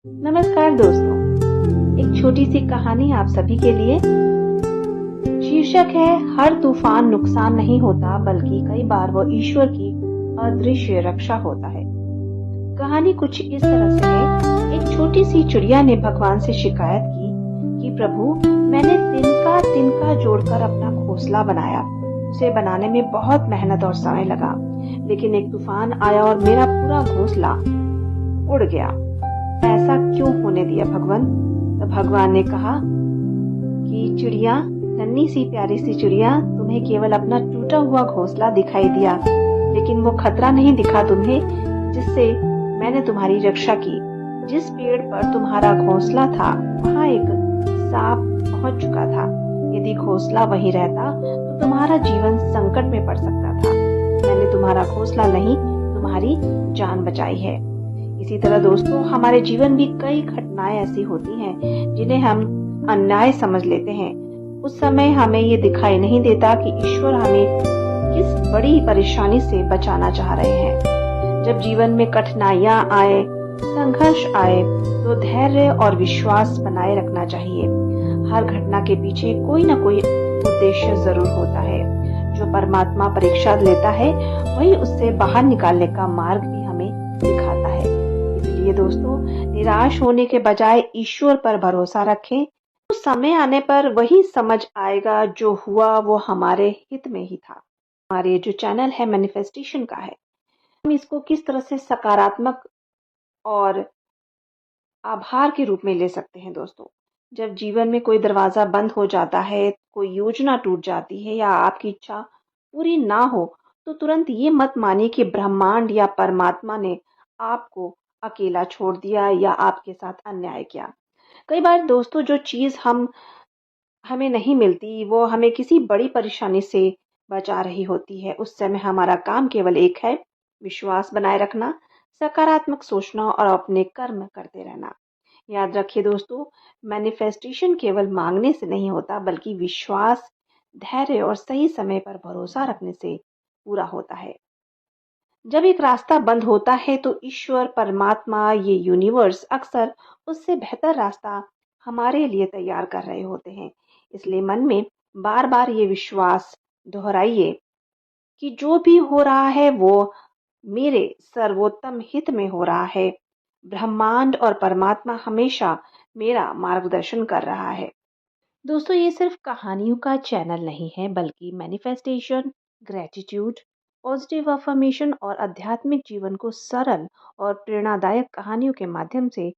नमस्कार दोस्तों, एक छोटी सी कहानी आप सभी के लिए। शीर्षक है हर तूफान नुकसान नहीं होता बल्कि कई बार वो ईश्वर की अदृश्य रक्षा होता है। कहानी कुछ इस तरह से है। एक छोटी सी चिड़िया ने भगवान से शिकायत की कि प्रभु, मैंने तिनका तिनका जोड़कर अपना घोंसला बनाया। उसे बनाने में बहुत मेहनत और समय लगा, लेकिन एक तूफान आया और मेरा पूरा घोंसला उड़ गया। ऐसा क्यों होने दिया भगवान? तो भगवान ने कहा कि चिड़िया, नन्ही सी प्यारी सी चिड़िया, तुम्हें केवल अपना टूटा हुआ घोंसला दिखाई दिया, लेकिन वो खतरा नहीं दिखा तुम्हें जिससे मैंने तुम्हारी रक्षा की। जिस पेड़ पर तुम्हारा घोंसला था वहां एक सांप पहुंच चुका था। यदि घोंसला वहीं रहता तो तुम्हारा जीवन संकट में पड़ सकता था। मैंने तुम्हारा घोंसला नहीं, तुम्हारी जान बचाई है। इसी तरह दोस्तों, हमारे जीवन भी कई घटनाएं ऐसी होती हैं जिन्हें हम अन्याय समझ लेते हैं। उस समय हमें ये दिखाई नहीं देता कि ईश्वर हमें किस बड़ी परेशानी से बचाना चाह रहे हैं। जब जीवन में कठिनाइयां आए, संघर्ष आए, तो धैर्य और विश्वास बनाए रखना चाहिए। हर घटना के पीछे कोई ना कोई उद्देश्य जरूर होता है। जो परमात्मा परीक्षा लेता है वही उससे बाहर निकालने का मार्ग भी हमें दिखाता है। इसलिए दोस्तों, निराश होने के बजाय ईश्वर पर भरोसा रखें। तो समय आने पर वही समझ आएगा जो हुआ वो हमारे हित में ही था। हमारे जो चैनल है मैनिफेस्टेशन का है, हम इसको किस तरह से सकारात्मक और आभार के रूप में ले सकते हैं दोस्तों। जब जीवन में कोई दरवाजा बंद हो जाता है, कोई योजना टूट जाती है या आपकी इच्छा पूरी ना हो, तो तुरंत ये मत मानिए कि ब्रह्मांड या परमात्मा ने आपको अकेला छोड़ दिया या आपके साथ अन्याय किया। कई बार दोस्तों, जो चीज हमें नहीं मिलती वो हमें किसी बड़ी परेशानी से बचा रही होती है। उस समय हमारा काम केवल एक है, विश्वास बनाए रखना, सकारात्मक सोचना और अपने कर्म करते रहना। याद रखिए दोस्तों, मैनिफेस्टेशन केवल मांगने से नहीं होता बल्कि विश्वास, धैर्य और सही समय पर भरोसा रखने से पूरा होता है। जब एक रास्ता बंद होता है तो ईश्वर, परमात्मा, ये यूनिवर्स अक्सर उससे बेहतर रास्ता हमारे लिए तैयार कर रहे होते हैं। इसलिए मन में बार बार ये विश्वास दोहराइए कि जो भी हो रहा है वो मेरे सर्वोत्तम हित में हो रहा है। ब्रह्मांड और परमात्मा हमेशा मेरा मार्गदर्शन कर रहा है। दोस्तों, ये सिर्फ कहानियों का चैनल नहीं है बल्कि मैनिफेस्टेशन, ग्रेटिट्यूड, पॉजिटिव अफर्मेशन और आध्यात्मिक जीवन को सरल और प्रेरणादायक कहानियों के माध्यम से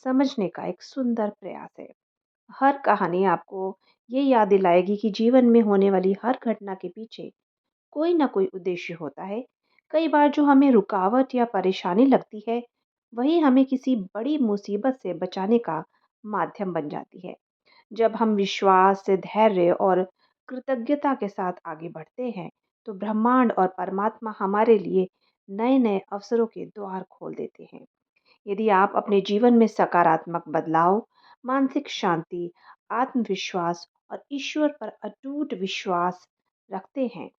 समझने का एक सुंदर प्रयास है। हर कहानी आपको ये याद दिलाएगी कि जीवन में होने वाली हर घटना के पीछे कोई ना कोई उद्देश्य होता है। कई बार जो हमें रुकावट या परेशानी लगती है, वही हमें किसी बड़ी मुसीबत से बचाने का माध्यम बन जाती है। जब हम विश्वास से, धैर्य और कृतज्ञता के साथ आगे बढ़ते हैं, तो ब्रह्मांड और परमात्मा हमारे लिए नए नए अवसरों के द्वार खोल देते हैं। यदि आप अपने जीवन में सकारात्मक बदलाव, मानसिक शांति, आत्मविश्वास और ईश्वर पर अटूट विश्वास रखते हैं,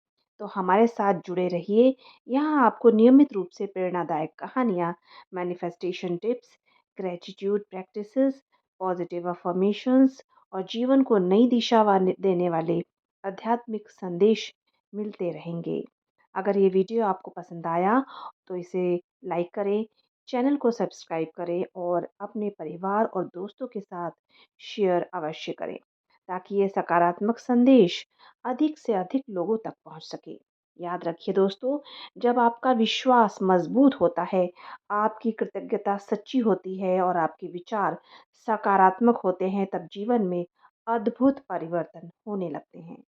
तो हमारे साथ जुड़े रहिए। यहाँ आपको नियमित रूप से प्रेरणादायक कहानियाँ, manifestation tips, gratitude practices, positive affirmations और जीवन को नई दिशा देने वाले आध्यात्मिक संदेश मिलते रहेंगे। अगर ये वीडियो आपको पसंद आया तो इसे लाइक करें, चैनल को सब्सक्राइब करें और अपने परिवार और दोस्तों के साथ शेयर अवश्य करें, ताकि ये सकारात्मक संदेश अधिक से अधिक लोगों तक पहुंच सके। याद रखिए दोस्तों, जब आपका विश्वास मजबूत होता है, आपकी कृतज्ञता सच्ची होती है और आपके विचार सकारात्मक होते हैं, तब जीवन में अद्भुत परिवर्तन होने लगते हैं।